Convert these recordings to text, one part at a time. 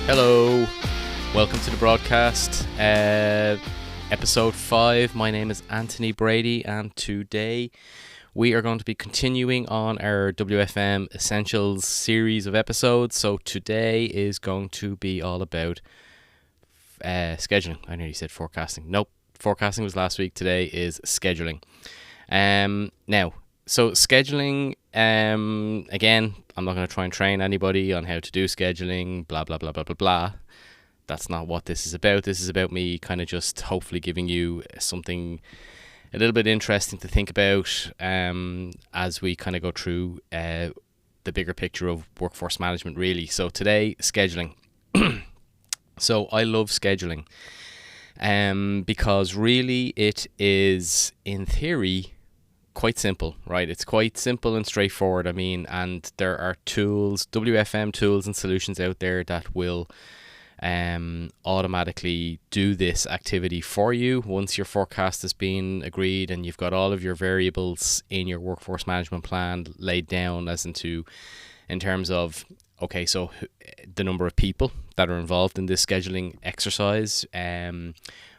Hello, welcome to the Brád-Cast, episode 5. My name is Anthony Brady, and today we are going to be continuing on our WFM Essentials series of episodes. So today is going to be all about scheduling. I nearly said forecasting. Nope, forecasting was last week. Today is scheduling. So scheduling, again, I'm not going to try and train anybody on how to do scheduling, blah, blah, blah, blah, blah, blah. That's not what this is about. This is about me kind of just hopefully giving you something a little bit interesting to think about as we kind of go through the bigger picture of workforce management, really. So today, scheduling. So I love scheduling because really it is, in theory, quite simple, right? It's quite simple and straightforward. I mean, and there are tools, WFM tools and solutions out there that will automatically do this activity for you once your forecast has been agreed and you've got all of your variables in your workforce management plan laid down in terms of, okay, so the number of people that are involved in this scheduling exercise,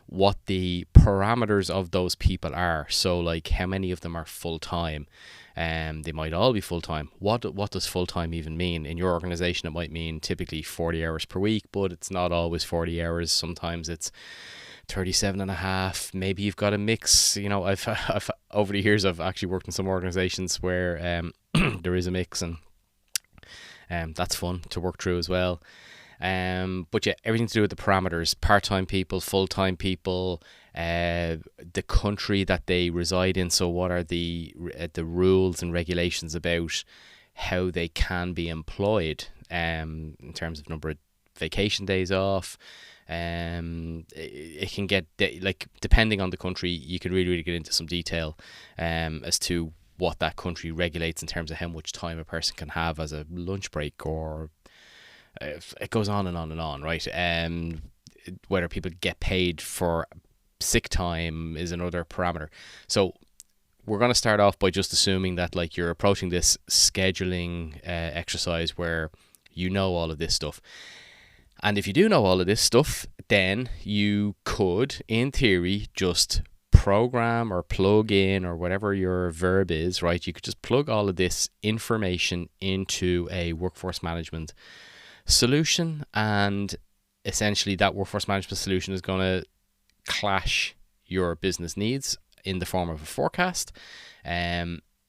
what the parameters of those people are. So like how many of them are full-time. They might all be full-time. What does full-time even mean? In your organization, it might mean typically 40 hours per week, but it's not always 40 hours. Sometimes it's 37 and a half. Maybe you've got a mix. You know, I've over the years, I've actually worked in some organizations where there is a mix, and that's fun to work through as well. But yeah, everything to do with the parameters, part-time people, full-time people, the country that they reside in. So what are the rules and regulations about how they can be employed in terms of number of vacation days off. It can get, like, depending on the country, you can really get into some detail as to what that country regulates in terms of how much time a person can have as a lunch break, or it goes on and on and on, right? Whether people get paid for sick time is another parameter. So we're going to start off by just assuming that, like, you're approaching this scheduling exercise where you know all of this stuff. And if you do know all of this stuff, then you could, in theory, just program or plug in, or whatever your verb is, right? You could just plug all of this information into a workforce management solution, and essentially that workforce management solution is going to clash your business needs in the form of a forecast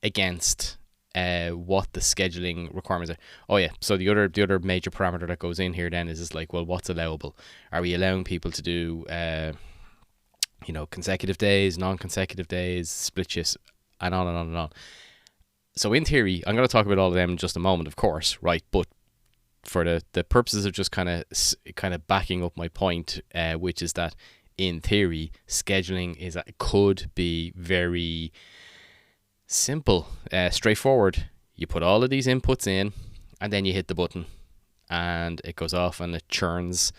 against what the scheduling requirements are. Oh yeah, so the other major parameter that goes in here then is like, well, what's allowable? Are we allowing people to do consecutive days, non-consecutive days, split shifts, and on and on and on? So in theory, I'm going to talk about all of them in just a moment, of course, right? But for the purposes of just kind of backing up my point, which is that in theory, scheduling could be very simple, straightforward. You put all of these inputs in, and then you hit the button, and it goes off and it churns,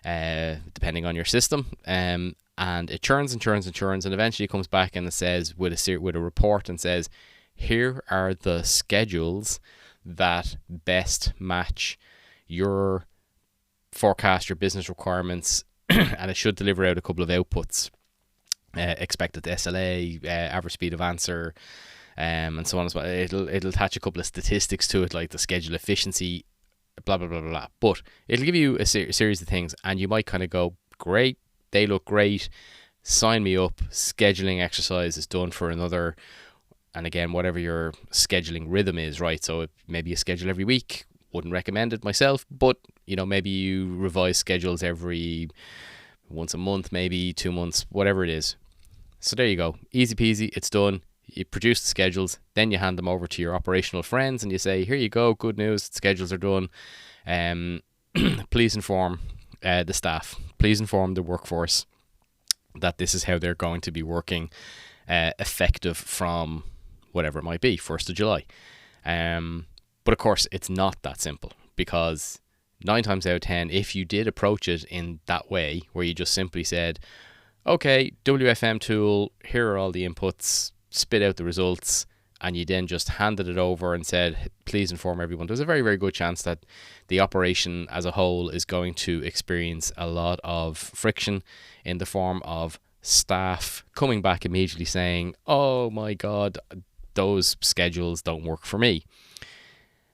depending on your system, and it churns and churns and churns, and eventually it comes back and it says with a report and says, here are the schedules that best match your forecast, your business requirements, and it should deliver out a couple of outputs, expected SLA, average speed of answer, and so on as well. It'll attach a couple of statistics to it, like the schedule efficiency, blah, blah, blah, blah, blah. But it'll give you a series of things, and you might kind of go, great, they look great, sign me up. Scheduling exercise is done for another, and again, whatever your scheduling rhythm is, right? So maybe you schedule every week. Wouldn't recommend it myself, but maybe you revise schedules every once a month, maybe 2 months, whatever it is. So there you go, easy peasy, it's done. You produce the schedules, then you hand them over to your operational friends and you say, here you go, good news, the schedules are done. Please inform the staff, please inform the workforce that this is how they're going to be working, effective from whatever it might be, 1st of July. But of course, it's not that simple, because 9 times out of 10, if you did approach it in that way, where you just simply said, okay, WFM tool, here are all the inputs, spit out the results, and you then just handed it over and said, please inform everyone, there's a very, very good chance that the operation as a whole is going to experience a lot of friction in the form of staff coming back immediately saying, oh my God, those schedules don't work for me.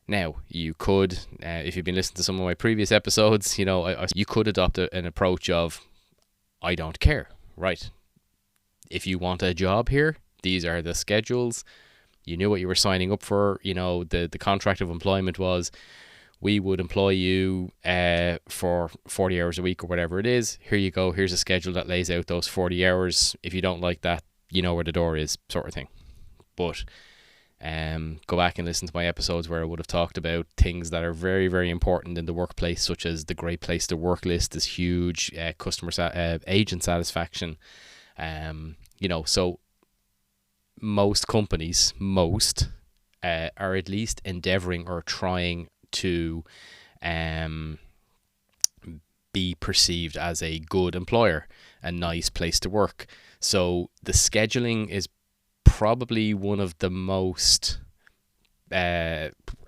Now, you could, if you've been listening to some of my previous episodes, you could adopt an approach of, I don't care, right? If you want a job here, these are the schedules. You knew what you were signing up for. The contract of employment was, we would employ you for 40 hours a week or whatever it is. Here you go. Here's a schedule that lays out those 40 hours. If you don't like that, you know where the door is, sort of thing. But go back and listen to my episodes where I would have talked about things that are very, very important in the workplace, such as the great place to work list is huge, agent satisfaction. So most companies, are at least endeavoring or trying to be perceived as a good employer, a nice place to work. So the scheduling is probably one of the most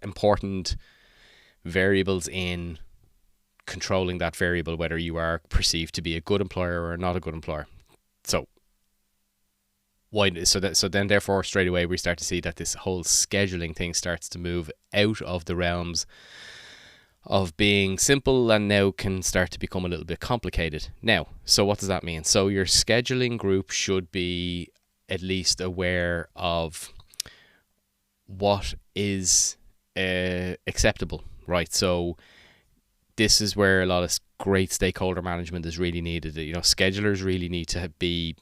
important variables in controlling that variable, whether you are perceived to be a good employer or not a good employer. So then therefore straight away we start to see that this whole scheduling thing starts to move out of the realms of being simple and now can start to become a little bit complicated. Now, so what does that mean? So your scheduling group should be at least aware of what is acceptable, right? So this is where a lot of great stakeholder management is really needed. Schedulers really need to be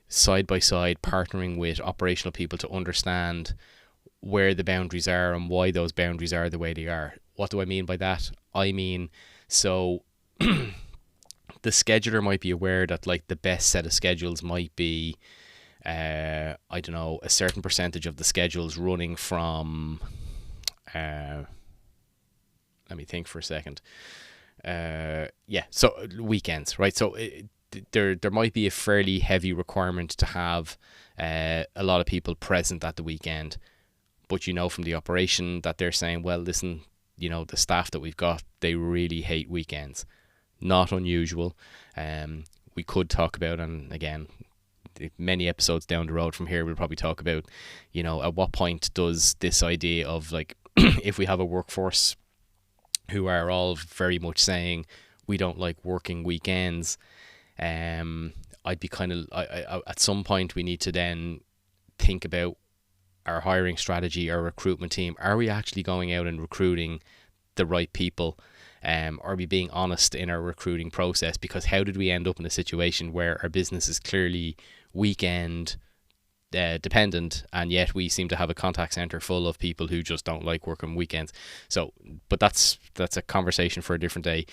side by side partnering with operational people to understand where the boundaries are and why those boundaries are the way they are. What do I mean by that? I mean, so the scheduler might be aware that like the best set of schedules might be a certain percentage of the schedules running from let me think for a second. So weekends, right? So there might be a fairly heavy requirement to have a lot of people present at the weekend, but from the operation that they're saying, well, listen, the staff that we've got, they really hate weekends. Not unusual. We could talk about, and again, many episodes down the road from here, we'll probably talk about, at what point does this idea of like, if we have a workforce who are all very much saying we don't like working weekends, I'd be kind of, at some point we need to then think about our hiring strategy, our recruitment team. Are we actually going out and recruiting the right people? Are we being honest in our recruiting process? Because how did we end up in a situation where our business is clearly weekend dependent, and yet we seem to have a contact center full of people who just don't like working weekends? So, but that's a conversation for a different day.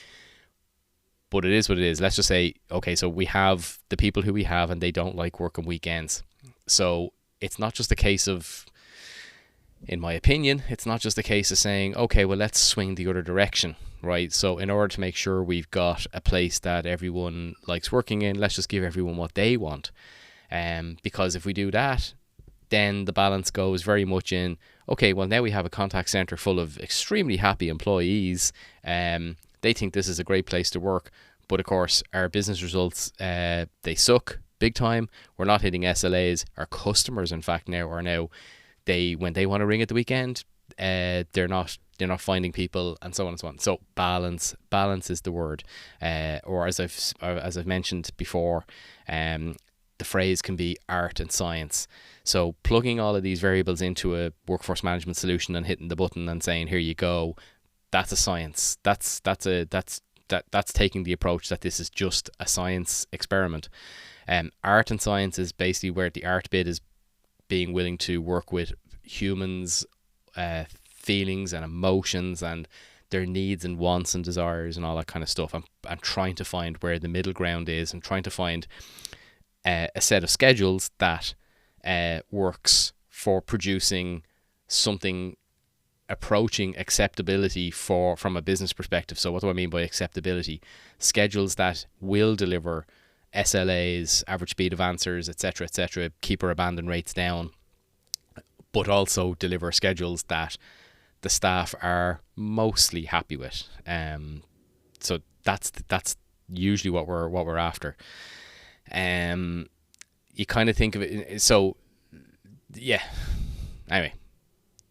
But it is what it is. Let's just say, okay, so we have the people who we have and they don't like working weekends. So it's not just a case of, in my opinion, it's not just a case of saying, okay, well, let's swing the other direction, right? So in order to make sure we've got a place that everyone likes working in, let's just give everyone what they want. Because if we do that, then the balance goes very much in, okay, well, now we have a contact center full of extremely happy employees. They think this is a great place to work, but of course our business results, they suck big time. We're not hitting SLAs. Our customers, in fact, when they want to ring at the weekend, they're not finding people, and so on and so on. So balance is the word, or as I've mentioned before, the phrase can be art and science. So plugging all of these variables into a workforce management solution and hitting the button and saying, here you go, that's a science. That's taking the approach that this is just a science experiment. Art and science is basically where the art bit is being willing to work with humans' feelings and emotions and their needs and wants and desires and all that kind of stuff, and trying to find where the middle ground is, and trying to find a set of schedules that works for producing something approaching acceptability from a business perspective. So what do I mean by acceptability? Schedules that will deliver SLAs, average speed of answers, etc., keep our abandon rates down, but also deliver schedules that the staff are mostly happy with. So that's usually what we're after. You kind of think of it. So yeah. Anyway,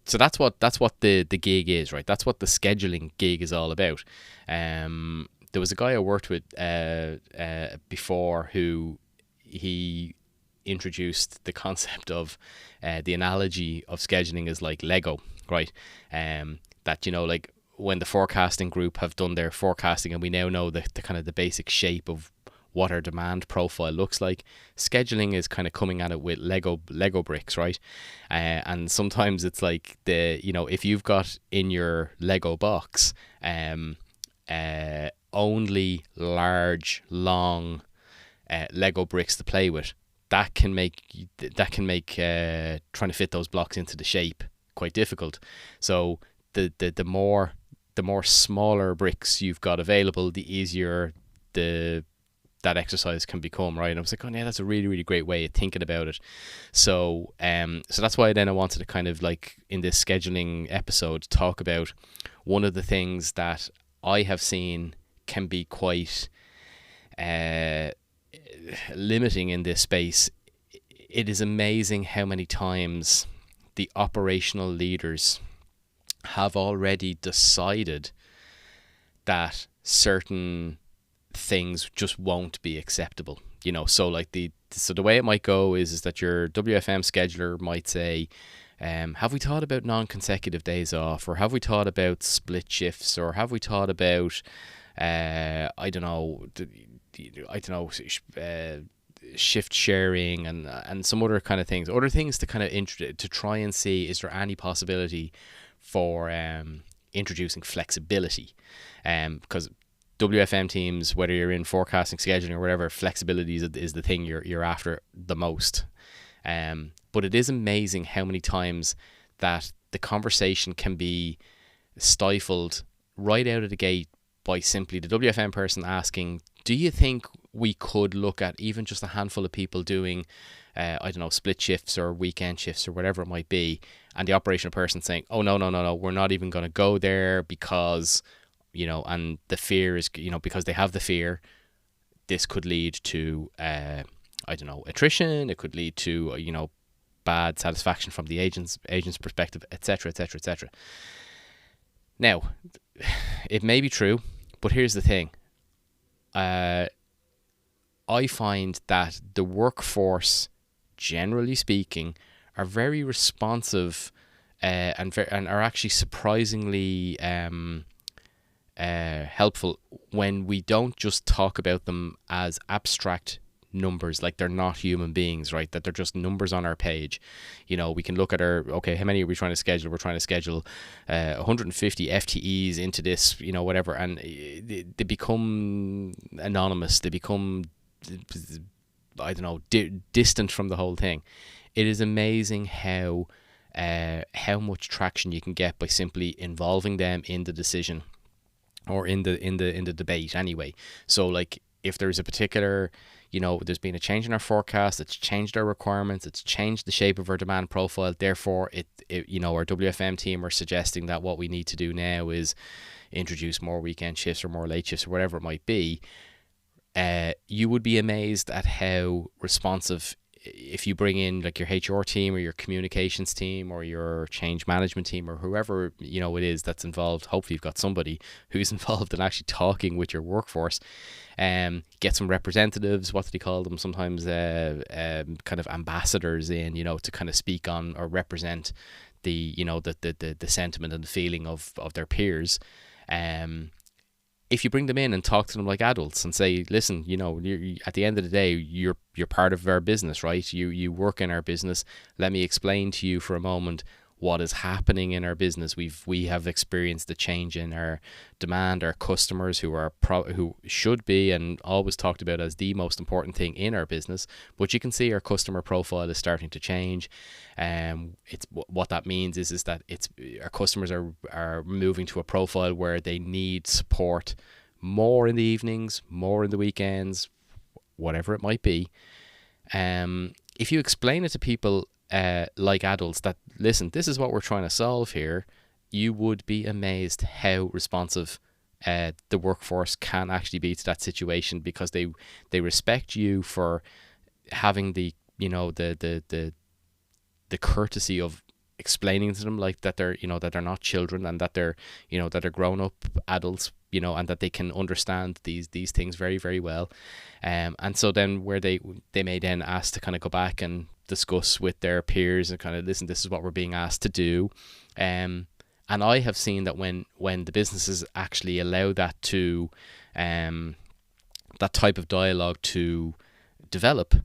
so that's what the gig is, right? That's what the scheduling gig is all about. There was a guy I worked with before who he introduced the concept of the analogy of scheduling is like Lego, right? That, you know, like when the forecasting group have done their forecasting and we now know the kind of the basic shape of what our demand profile looks like, scheduling is kind of coming at it with Lego bricks, right? And sometimes it's like, the, you know, if you've got in your Lego box only large, long Lego bricks to play with, that can make trying to fit those blocks into the shape quite difficult. So the more smaller bricks you've got available, the easier that exercise can become, right? And I was like, oh yeah, that's a really, really great way of thinking about it. So so that's why then I wanted to kind of, like, in this scheduling episode, talk about one of the things that I have seen can be quite limiting in this space. It is amazing how many times the operational leaders have already decided that certain things just won't be acceptable. You know, so like the way it might go is that your WFM scheduler might say, have we thought about non-consecutive days off, or have we thought about split shifts, or have we thought about shift sharing and some other kind of things, other things to kind of to try and see, is there any possibility for introducing flexibility, because WFM teams, whether you're in forecasting, scheduling, or whatever, flexibility is the thing you're after the most. But it is amazing how many times that the conversation can be stifled right out of the gate by simply the WFM person asking, do you think we could look at even just a handful of people doing, split shifts or weekend shifts or whatever it might be, and the operational person saying, oh, no, we're not even going to go there because, you know, and the fear is, you know, because they have the fear, this could lead to, attrition, it could lead to, bad satisfaction from the agent's perspective, etc., etc., etc. Now, it may be true, but here's the thing. I find that the workforce, generally speaking, are very responsive and are actually surprisingly helpful when we don't just talk about them as abstract numbers, like they're not human beings, right? That they're just numbers on our page. You know, we can look at how many are we trying to schedule? We're trying to schedule 150 FTEs into this, you know, whatever, and they become anonymous. They become, distant from the whole thing. It is amazing how much traction you can get by simply involving them in the decision, or in the debate anyway. So, like, if there's a particular, there's been a change in our forecast, it's changed our requirements, it's changed the shape of our demand profile, therefore our WFM team are suggesting that what we need to do now is introduce more weekend shifts or more late shifts or whatever it might be, you would be amazed at how responsive, if you bring in like your HR team or your communications team or your change management team or whoever it is that's involved. Hopefully you've got somebody who's involved in actually talking with your workforce. Get some representatives, what do they call them sometimes, kind of ambassadors in, to kind of speak on or represent the the sentiment and the feeling of their peers. If you bring them in and talk to them like adults and say, listen, you're, at the end of the day, you're part of our business, right? You work in our business. Let me explain to you for a moment what is happening in our business. We have experienced the change in our demand. Our customers, who should be and always talked about as the most important thing in our business, but you can see our customer profile is starting to change. It's what that means is that our customers are moving to a profile where they need support more in the evenings, more in the weekends, whatever it might be. If you explain it to people like adults that, listen, this is what we're trying to solve here, you would be amazed how responsive the workforce can actually be to that situation, because they respect you for having the, the courtesy of explaining to them, like, that they're, that they're not children, and that they're, that they're grown up adults, and that they can understand these things very, very well. And so then where they may then ask to kind of go back and discuss with their peers and kind of, listen, this is what we're being asked to do. And I have seen that when the businesses actually allow that to, that type of dialogue to develop,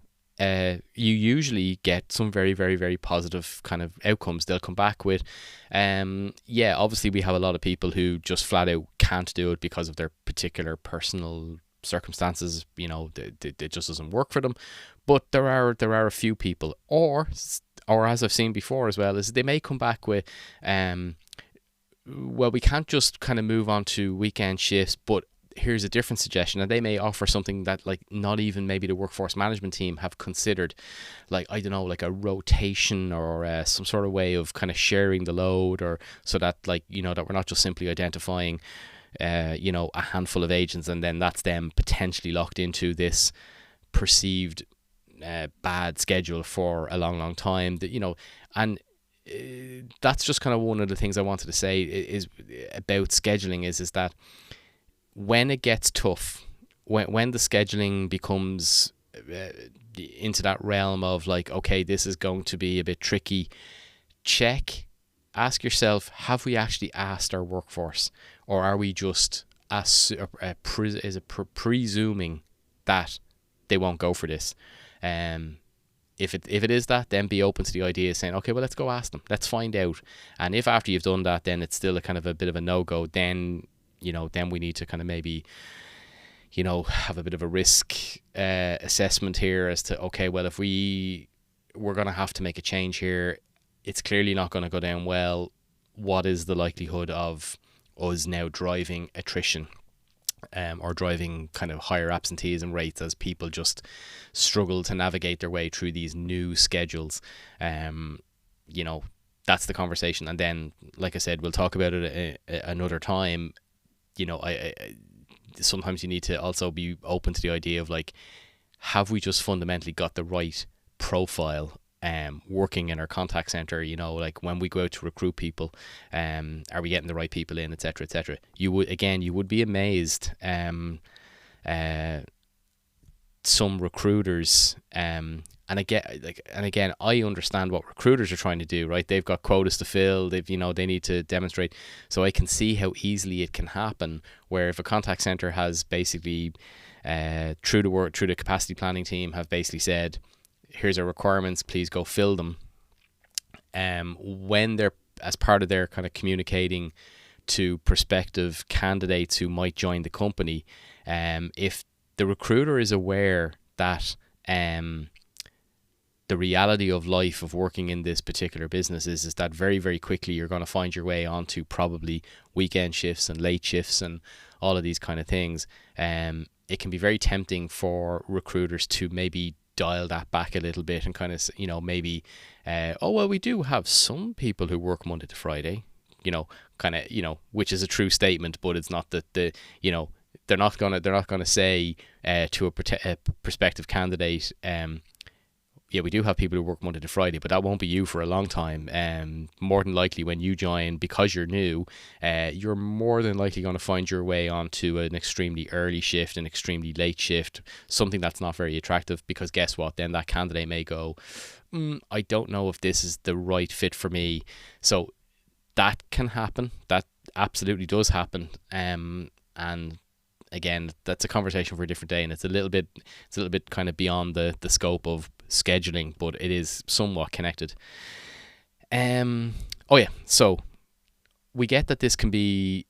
you usually get some very, very, very positive kind of outcomes. They'll come back with, obviously we have a lot of people who just flat out can't do it because of their particular personal circumstances. It just doesn't work for them. But there are a few people, or as I've seen before as well, is they may come back with, well, we can't just kind of move on to weekend shifts, but here's a different suggestion. And they may offer something that, like, not even maybe the workforce management team have considered, like, I don't know, like a rotation, or some sort of way of kind of sharing the load, or so that, like, that we're not just simply identifying a handful of agents, and then that's them potentially locked into this perceived bad schedule for a long, long time. That, and that's just kind of one of the things I wanted to say is about scheduling is that when it gets tough, when the scheduling becomes into that realm of, like, okay, this is going to be a bit tricky, ask yourself, have we actually asked our workforce, or are we just presuming that they won't go for this? If it is that, then be open to the idea of saying, okay, well, let's go ask them, let's find out. And if after you've done that, then it's still a kind of a bit of a no-go, then then we need to kind of maybe, have a bit of a risk assessment here as to, okay, well, if we're going to have to make a change here, it's clearly not going to go down well. What is the likelihood of us now driving attrition, or driving kind of higher absenteeism rates as people just struggle to navigate their way through these new schedules? That's the conversation. And then, like I said, we'll talk about it another time. I sometimes you need to also be open to the idea of, like, have we just fundamentally got the right profile working in our contact center? Like, when we go out to recruit people, are we getting the right people in, etc., etc. You would be amazed. Some recruiters, and again, I understand what recruiters are trying to do, right? They've got quotas to fill. They need to demonstrate. So I can see how easily it can happen, where if a contact center has basically, through the capacity planning team, have basically said, here's our requirements, please go fill them. When they're, as part of their kind of communicating to prospective candidates who might join the company, if the recruiter is aware that the reality of life of working in this particular business is that very, very quickly you're going to find your way onto probably weekend shifts and late shifts and all of these kind of things, it can be very tempting for recruiters to maybe dial that back a little bit and kind of, maybe, we do have some people who work Monday to Friday, which is a true statement, but it's not that they're not gonna say to a prospective candidate, we do have people who work Monday to Friday, but that won't be you for a long time. More than likely, when you join, because you're new, you're more than likely going to find your way onto an extremely early shift, an extremely late shift, something that's not very attractive, because guess what? Then that candidate may go, I don't know if this is the right fit for me. So that can happen. That absolutely does happen. And again, that's a conversation for a different day, and it's a little bit kind of beyond the scope of scheduling, but it is somewhat connected. So we get that this can be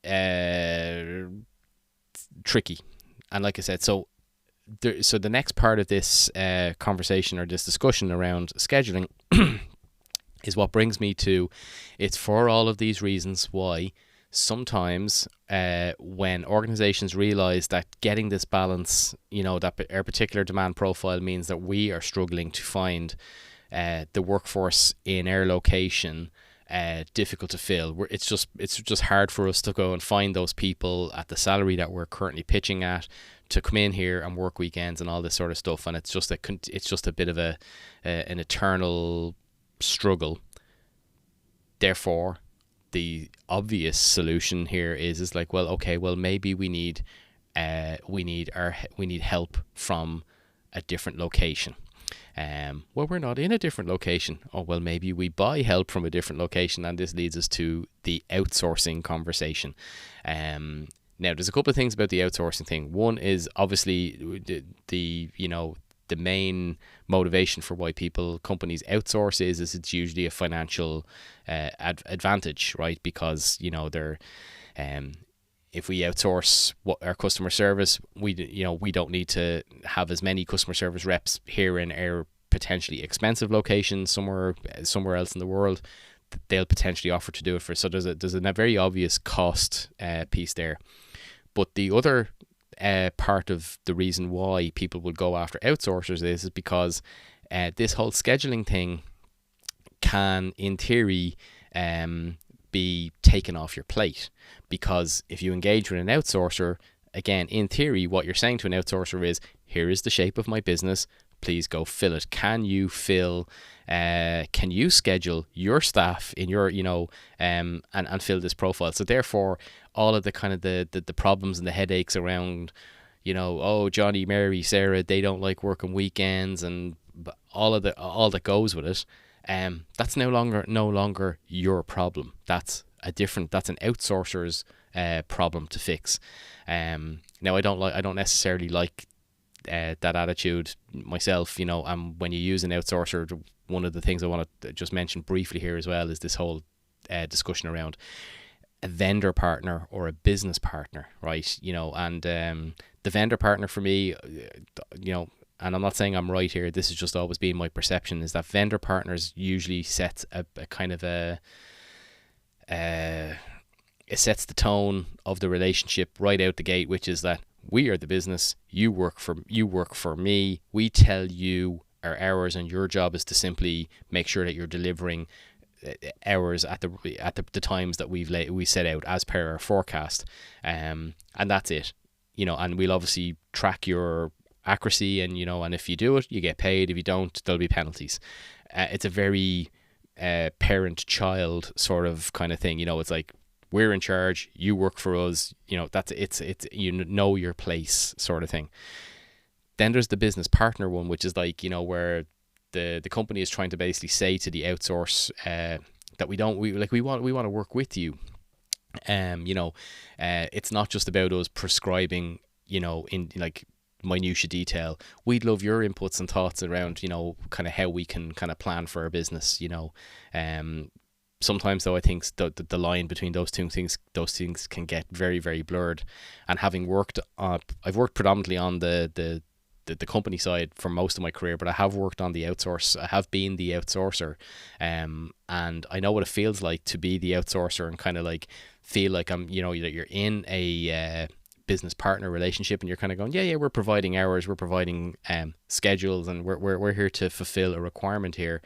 tricky, and like I said, so the next part of this conversation, or this discussion around scheduling is what brings me to, it's for all of these reasons why sometimes when organizations realize that getting this balance, that our particular demand profile means that we are struggling to find the workforce in our location difficult to fill. It's just hard for us to go and find those people at the salary that we're currently pitching at to come in here and work weekends and all this sort of stuff. And it's just a bit of an eternal struggle. Therefore, the obvious solution here is like, well, okay, well maybe we need help from a different location. Well, we're not in a different location. Oh, well, maybe we buy help from a different location, and this leads us to the outsourcing conversation. Now, there's a couple of things about the outsourcing thing. One is obviously the main motivation for why companies outsource is it's usually a financial advantage, right? Because they're if we outsource our customer service, we don't need to have as many customer service reps here in our potentially expensive location somewhere else in the world. They'll potentially offer to do it for. So there's a very obvious cost piece there. But the other part of the reason why people would go after outsourcers is because this whole scheduling thing can, in theory, be taken off your plate. Because if you engage with an outsourcer, again, in theory, what you're saying to an outsourcer is, here is the shape of my business, please go fill it. Can you schedule your staff in your, and fill this profile? So therefore, all of the kind of the problems and the headaches around, Johnny, Mary, Sarah, they don't like working weekends and all that goes with it. That's no longer your problem. That's an outsourcer's problem to fix. Now I don't necessarily like that attitude myself. When you use an outsourcer, one of the things I want to just mention briefly here as well is this whole discussion around a vendor partner or a business partner, right? And the vendor partner for me, and I'm not saying I'm right here, this has just always been my perception, is that vendor partners usually sets a kind of it sets the tone of the relationship right out the gate, which is that we are the business, you work for me, we tell you our hours, and your job is to simply make sure that you're delivering hours at the times that we set out as per our forecast, and that's it. And we'll obviously track your accuracy, and and if you do it, you get paid. If you don't, there'll be penalties. It's a very parent-child sort of kind of thing. It's like, we're in charge, you work for us. It's your place sort of thing. Then there's the business partner one, which is like, where the company is trying to basically say to the outsource that we want to work with you. It's not just about us prescribing, in like minutiae detail. We'd love your inputs and thoughts around, kind of how we can kind of plan for our business. Sometimes though, I think the line between those things can get very, very blurred. And having I've worked predominantly on the company side for most of my career, but I have worked on the outsource. I have been the outsourcer, and I know what it feels like to be the outsourcer and kind of like feel like that you're in a business partner relationship, and you're kind of going, yeah, we're providing hours, we're providing schedules, and we're here to fulfill a requirement here.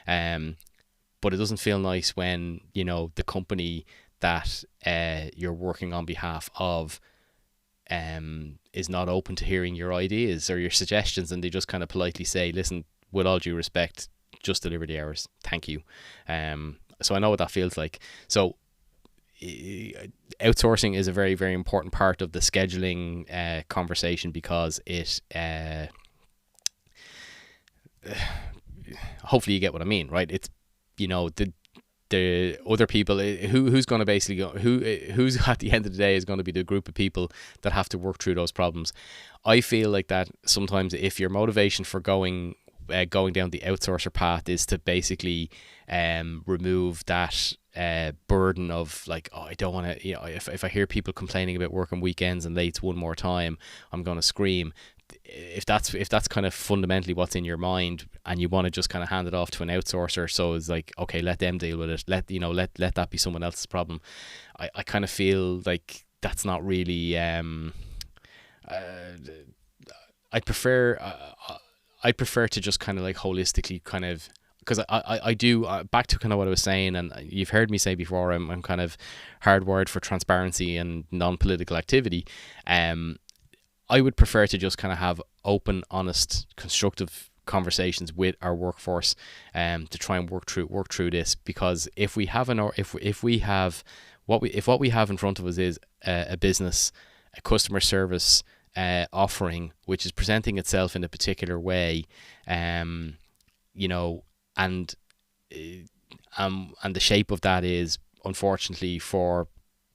But it doesn't feel nice when the company that you're working on behalf of is not open to hearing your ideas or your suggestions, and they just kind of politely say, listen, with all due respect, just deliver the hours, thank you. So I know what that feels like. So outsourcing is a very, very important part of the scheduling conversation, because it hopefully you get what I mean, right? It's the other people who's going to basically go, who's at the end of the day is going to be the group of people that have to work through those problems. I feel like that sometimes if your motivation for going down the outsourcer path is to basically remove that burden of like, oh, I don't want to, if I hear people complaining about working weekends and late one more time, I'm going to scream. If that's kind of fundamentally what's in your mind, and you want to just kind of hand it off to an outsourcer, so it's like, okay, let them deal with it, let that be someone else's problem. I kind of feel like that's not really I'd prefer to just kind of like holistically kind of because I do, back to kind of what I was saying, and you've heard me say before, I'm kind of hardwired for transparency and non-political activity. I would prefer to just kind of have open, honest, constructive conversations with our workforce, to try and work through this. Because if we have if we have what we have in front of us is a business, a customer service offering which is presenting itself in a particular way, you know, and the shape of that is, unfortunately for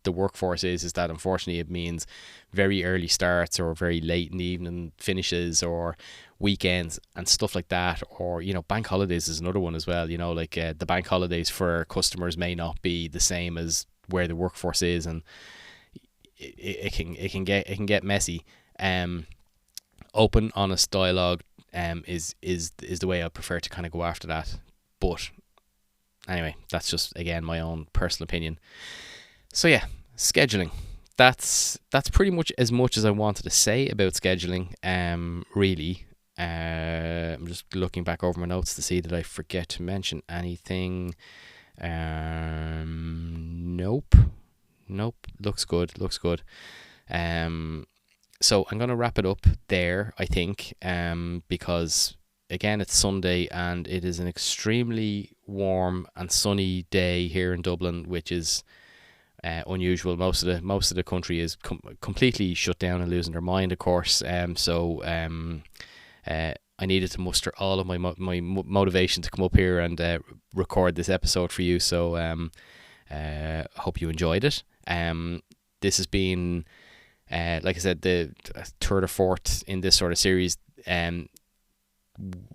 the workforce, is that unfortunately it means very early starts or very late in the evening finishes or weekends and stuff like that. Or, you know, bank holidays is another one as well. You know, like the bank holidays for customers may not be the same as where the workforce is, and it can get messy. Open, honest dialogue is the way I prefer to kind of go after that. But anyway, that's just, again, my own personal opinion. So yeah, scheduling. That's pretty much as I wanted to say about scheduling. Really. I'm just looking back over my notes to see, did I forget to mention anything? Nope. Looks good. So I'm going to wrap it up there, I think, because, again, it's Sunday and it is an extremely warm and sunny day here in Dublin, which is unusual. Most of the country is completely shut down and losing their mind, of course. So I needed to muster all of my motivation to come up here and record this episode for you. So I hope you enjoyed it. This has been, like I said, the third or fourth in this sort of series.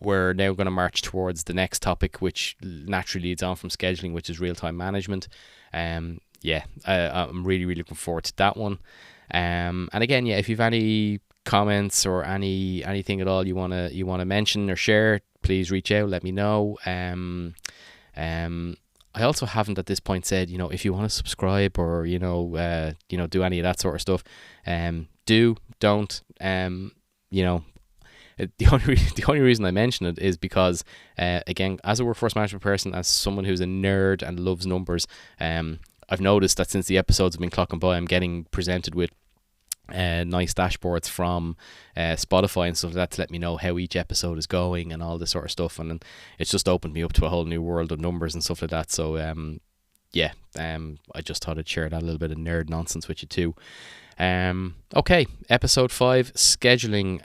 We're now going to march towards the next topic, which naturally leads on from scheduling, which is real-time management. I'm really looking forward to that one. And again, if you've any comments or anything at all you wanna mention or share, please reach out, let me know. I also haven't at this point said, you know, if you want to subscribe or do any of that sort of stuff, don't. The only reason I mention it is because, again, as a workforce management person, as someone who's a nerd and loves numbers, I've noticed that since the episodes have been clocking by, I'm getting presented with nice dashboards from Spotify and stuff like that to let me know how each episode is going and all this sort of stuff, and it's just opened me up to a whole new world of numbers and stuff like that. So I just thought I'd share that little bit of nerd nonsense with you too. Okay, episode 5, scheduling.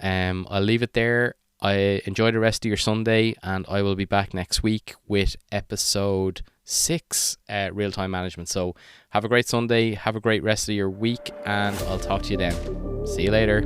I'll leave it there. I enjoy the rest of your Sunday, and I will be back next week with episode 6, real-time management. So have a great Sunday, have a great rest of your week, and I'll talk to you then. See you later.